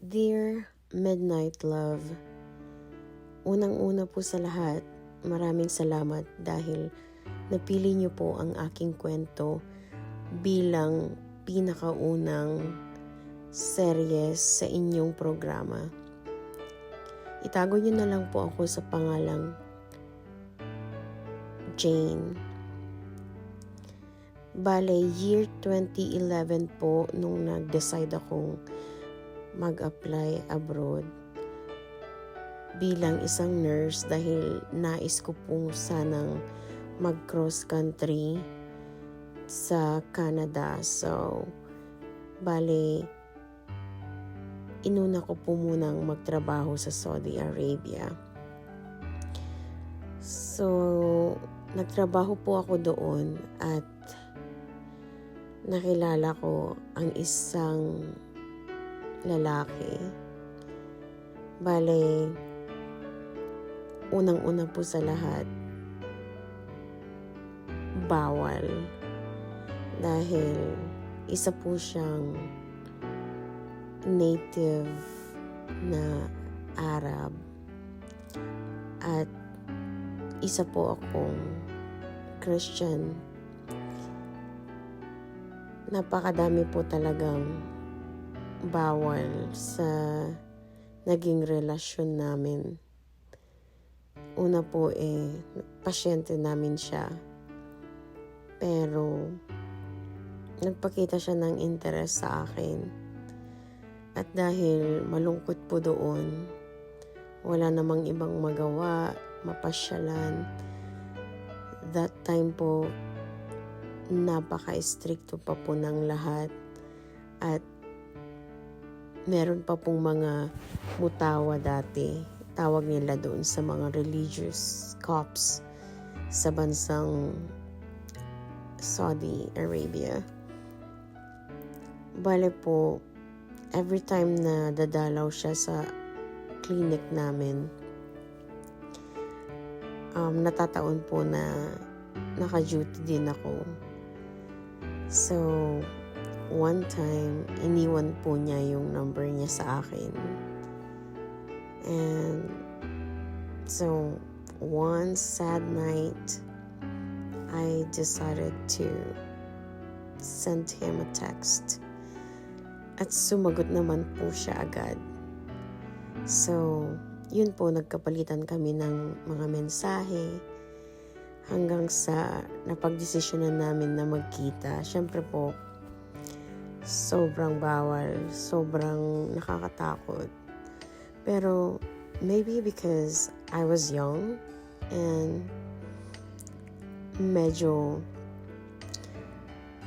Dear Midnight Love, unang-una po sa lahat, maraming salamat dahil napili niyo po ang aking kwento bilang pinakaunang series sa inyong programa. Itago niyo na lang po ako sa pangalang Jane. Bale, year 2011 po nung nag-decide akong mag-apply abroad bilang isang nurse dahil nais ko pong sanang mag-cross country sa Canada. So, bale, inuna ko po munang magtrabaho sa Saudi Arabia. So, nagtrabaho po ako doon at nakilala ko ang isang lalaki. Bale, unang-una po sa lahat, bawal. Dahil isa po siyang native na Arab. At isa po akong Christian. Napakadami po talagang bawal sa naging relasyon namin. Una po pasyente namin siya. Pero nagpakita siya ng interes sa akin. At dahil malungkot po doon, wala namang ibang magawa, mapasyalan. That time po, napaka-stricto pa po ng lahat. At meron pa pong mga mutawa dati. Tawag nila doon sa mga religious cops sa bansang Saudi Arabia. Bale po, every time na dadalaw siya sa clinic namin, natataon po na naka-duty din ako. So, one time, iniwan po niya yung number niya sa akin. And so, one sad night, I decided to send him a text. At sumagot naman po siya agad. So, yun po, nagkapalitan kami ng mga mensahe hanggang sa napagdesisyonan namin na magkita. Siyempre po, sobrang bawal, sobrang nakakatakot. Pero maybe because I was young and medyo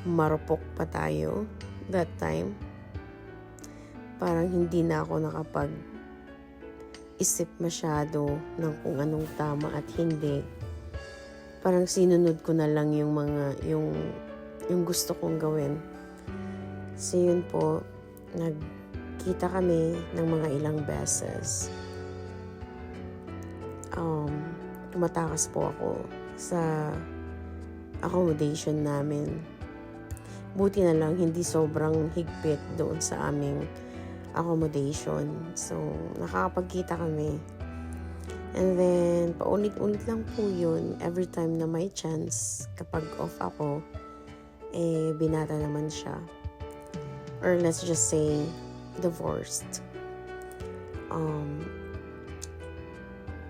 marupok pa tayo that time. Parang hindi na ako nakapag-isip masyado ng kung anong tama at hindi. Parang sinunod ko na lang yung gusto kong gawin. So yun po, nagkita kami ng mga ilang beses. Tumatakas po ako sa accommodation namin. Buti na lang hindi sobrang higpit doon sa aming accommodation. So, nakakapagkita kami. And then, paulit-ulit lang po yun. Every time na may chance, kapag off ako, binata naman siya. Or let's just say, divorced.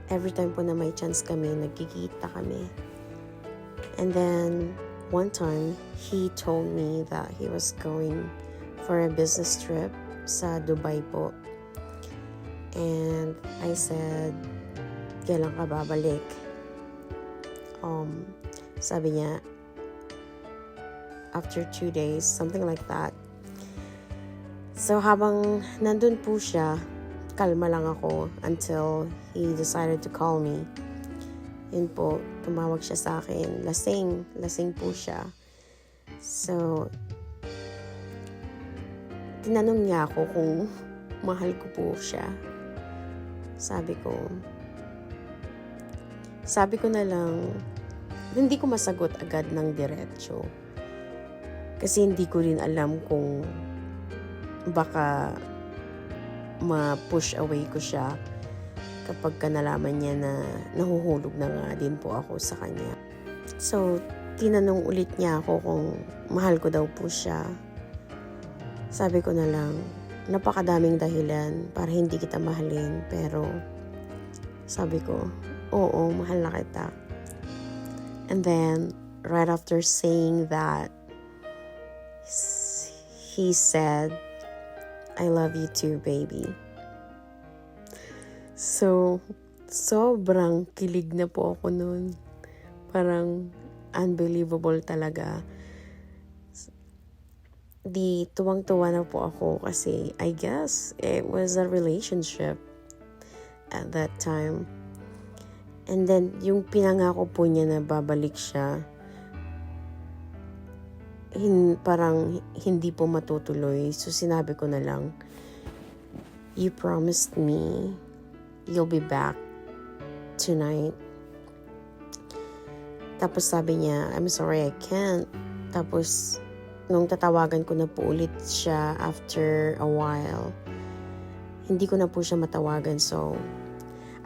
Every time po na may chance kami, nagkikita kami. And then, one time, he told me that he was going for a business trip sa Dubai po. And I said, kailan ka babalik? Sabi niya, after 2 days, something like that. So, habang nandun po siya, kalma lang ako until he decided to call me. Yun po, tumawag siya sa akin. Lasing po siya. So, tinanong niya ako kung mahal ko po siya. Sabi ko na lang, hindi ko masagot agad ng diretso. Kasi hindi ko rin alam kung baka ma-push away ko siya kapag nalaman niya na nahuhulog na nga din po ako sa kanya. So, tinanong ulit niya ako kung mahal ko daw po siya. Sabi ko na lang, napakadaming dahilan para hindi kita mahalin, pero sabi ko, oo, mahal na kita. And then, right after saying that, he said, I love you too, baby. So, sobrang kilig na po ako nun. Parang unbelievable talaga. Di tuwang-tuwa na po ako kasi I guess it was a relationship at that time. And then, yung pinangako po niya na babalik siya, parang hindi po matutuloy. So, sinabi ko na lang, you promised me you'll be back tonight. Tapos sabi niya, I'm sorry, I can't. Tapos, nung tatawagan ko na po ulit siya after a while, hindi ko na po siya matawagan. So,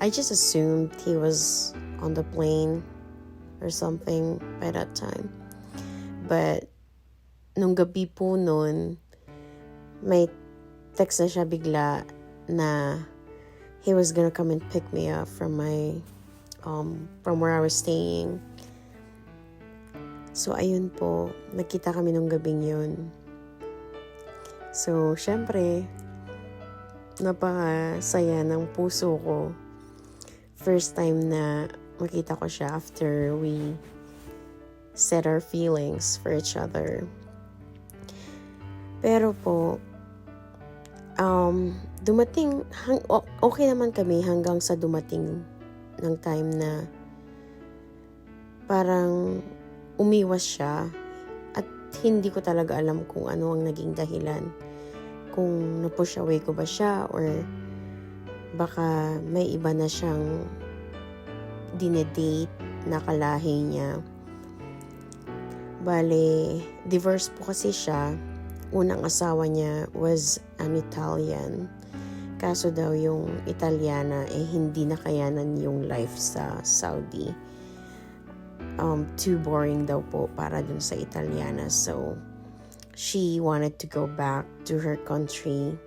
I just assumed he was on the plane or something by that time. But, nung gabi po nun, may text na siya bigla na he was gonna come and pick me up from from where I was staying. So, ayun po, nakita kami nung gabing yun. So, syempre, napakasaya ng puso ko. First time na makita ko siya after we said our feelings for each other. Pero po, dumating, okay naman kami hanggang sa dumating ng time na parang umiwas siya at hindi ko talaga alam kung ano ang naging dahilan. Kung na-push away ko ba siya or baka may iba na siyang dinedate na kalahi niya. Bale, divorce po kasi siya. Unang asawa niya was an Italian. Kaso daw yung Italiana hindi nakayanan yung life sa Saudi. Too boring daw po para dun sa Italiana. So, she wanted to go back to her country.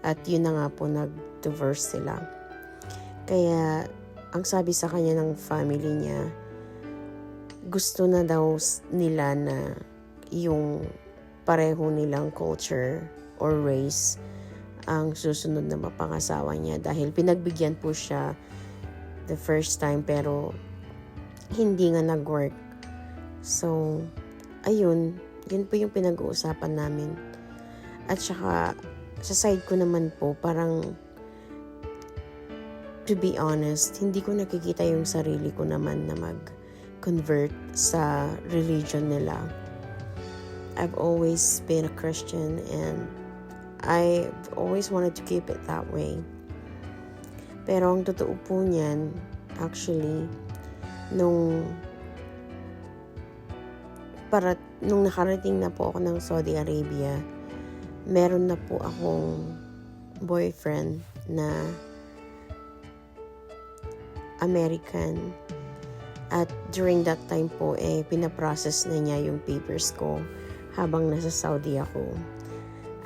At yun na nga po, nag-divorce sila. Kaya, ang sabi sa kanya ng family niya, gusto na daw nila na yung pareho nilang culture or race ang susunod na mapangasawa niya dahil pinagbigyan po siya the first time pero hindi nga nag-work. So, ayun, yun po yung pinag-uusapan namin. At saka, sa side ko naman po, parang to be honest, hindi ko nakikita yung sarili ko naman na mag-convert sa religion nila. I've always been a Christian and I've always wanted to keep it that way. Pero ang totoo po niyan, actually, nung nakarating na po ako ng Saudi Arabia, meron na po akong boyfriend na American. At during that time po, pinaprocess na niya yung papers ko habang nasa Saudi ako.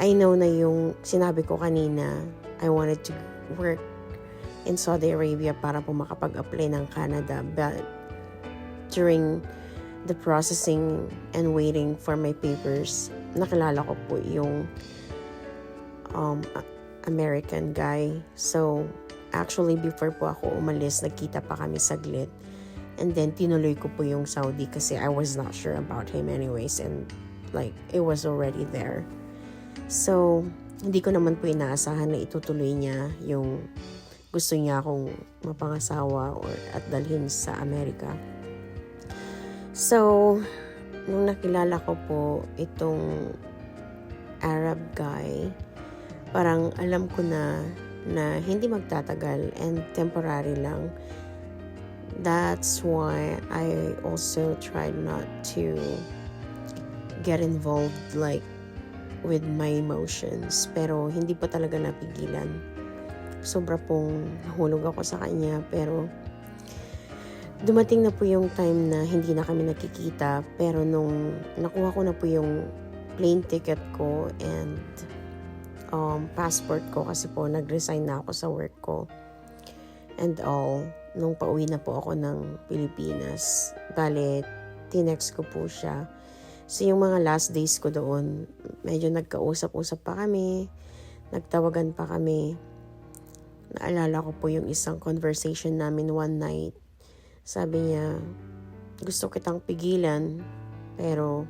I know na yung sinabi ko kanina, I wanted to work in Saudi Arabia para po makapag-apply ng Canada. But during the processing and waiting for my papers, nakilala ko po yung American guy. So, actually, before po ako umalis, nagkita pa kami saglit. And then, tinuloy ko po yung Saudi kasi I was not sure about him anyways. And like, it was already there. So, hindi ko naman po inaasahan na itutuloy niya yung gusto niya akong mapangasawa at dalhin sa Amerika. So, nung nakilala ko po itong Arab guy, parang alam ko na hindi magtatagal and temporary lang. That's why I also tried not to get involved like with my emotions. Pero hindi pa talaga napigilan. Sobra pong nahulog ako sa kanya, pero dumating na po yung time na hindi na kami nakikita. Pero nung nakuha ko na po yung plane ticket ko and passport ko, kasi po nag-resign na ako sa work ko and all, nung pauwi na po ako ng Pilipinas, bale tinext ko po siya. So yung mga last days ko doon, medyo nagkausap-usap pa kami, nagtawagan pa kami. Naalala ko po yung isang conversation namin one night. Sabi niya, gusto kitang pigilan, pero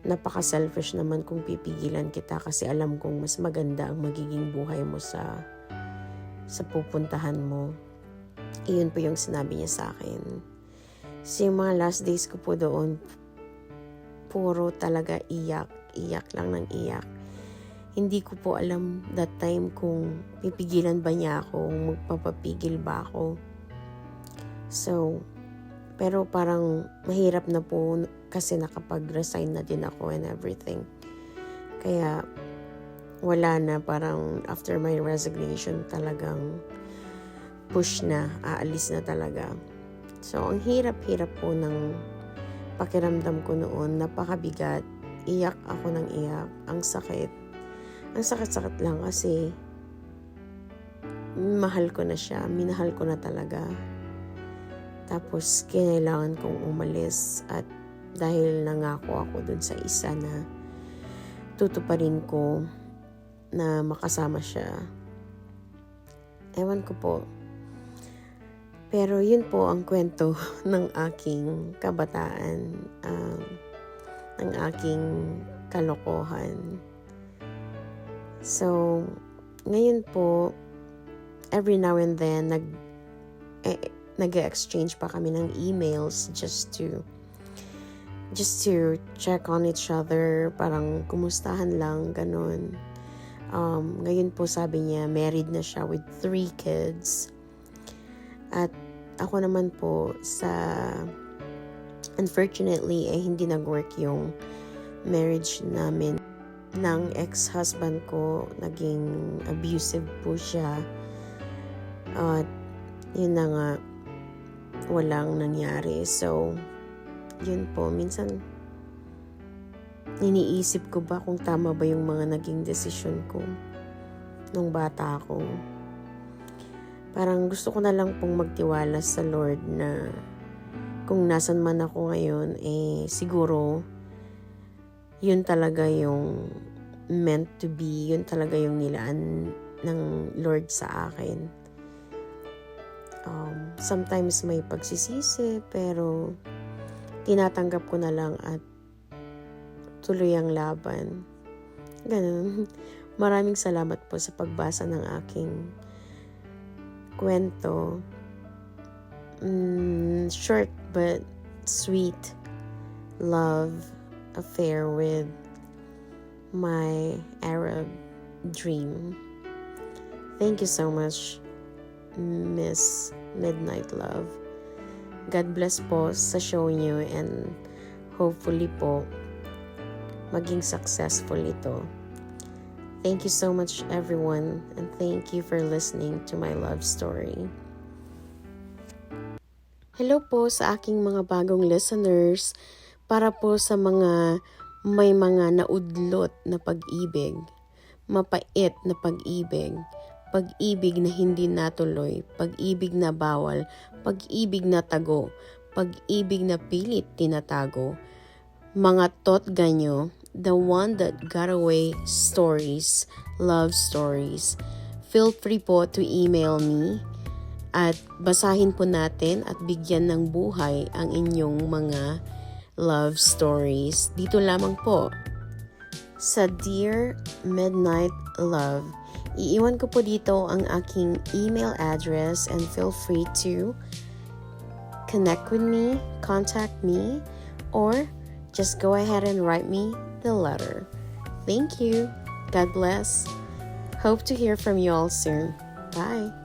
napaka-selfish naman kung pipigilan kita kasi alam kong mas maganda ang magiging buhay mo sa pupuntahan mo. Iyon po yung sinabi niya sa akin. So yung mga last days ko po doon, puro talaga iyak lang ng iyak. Hindi ko po alam that time kung pipigilan ba niya ako, magpapapigil ba ako. So, pero parang mahirap na po kasi nakapag-resign na din ako and everything. Kaya wala na, parang after my resignation talagang push na, aalis na talaga. So, ang hirap-hirap po ng pakiramdam ko noon, napakabigat. Iyak ako ng iyak. Ang sakit. Ang sakit-sakit lang kasi mahal ko na siya. Minahal ko na talaga. Tapos, kinailangan kong umalis at dahil nangako ako dun sa isa na tutuparin ko na makasama siya. Ewan ko po. Pero yun po ang kwento ng aking kabataan, ng aking kalokohan. So, ngayon po, every now and then, nag-exchange pa kami ng emails just to check on each other, parang kumustahan lang, ganun. Ngayon po sabi niya, married na siya with 3 kids. At ako naman po unfortunately, hindi nag-work yung marriage namin. Ng ex-husband ko, naging abusive po siya. At yun na nga, walang nangyari. So, yun po, minsan iniisip ko ba kung tama ba yung mga naging desisyon ko nung bata ako. Parang gusto ko na lang pong magtiwala sa Lord na kung nasan man ako ngayon, siguro yun talaga yung meant to be, yun talaga yung nilaan ng Lord sa akin. Sometimes may pagsisisi, pero tinatanggap ko na lang at tuloy ang laban. Ganun. Maraming salamat po sa pagbasa ng aking kwento. Short but sweet love affair with my Arab dream. Thank you so much, Miss Midnight Love. God bless po sa show niyo and hopefully po maging successful ito. Thank you so much, everyone, and thank you for listening to my love story. Hello po sa aking mga bagong listeners. Para po sa mga may mga naudlot na pag-ibig, mapait na pag-ibig, pag-ibig na hindi natuloy, pag-ibig na bawal, pag-ibig na tago, pag-ibig na pilit tinatago, mga totganyo, the one that got away stories, love stories. Feel free po to email me at basahin po natin at bigyan ng buhay ang inyong mga love stories. Dito lamang po sa Dear Midnight Love. Iiwan ko po dito ang aking email address and feel free to connect with me, contact me, or just go ahead and write me the letter. Thank you. God bless. Hope to hear from you all soon. Bye.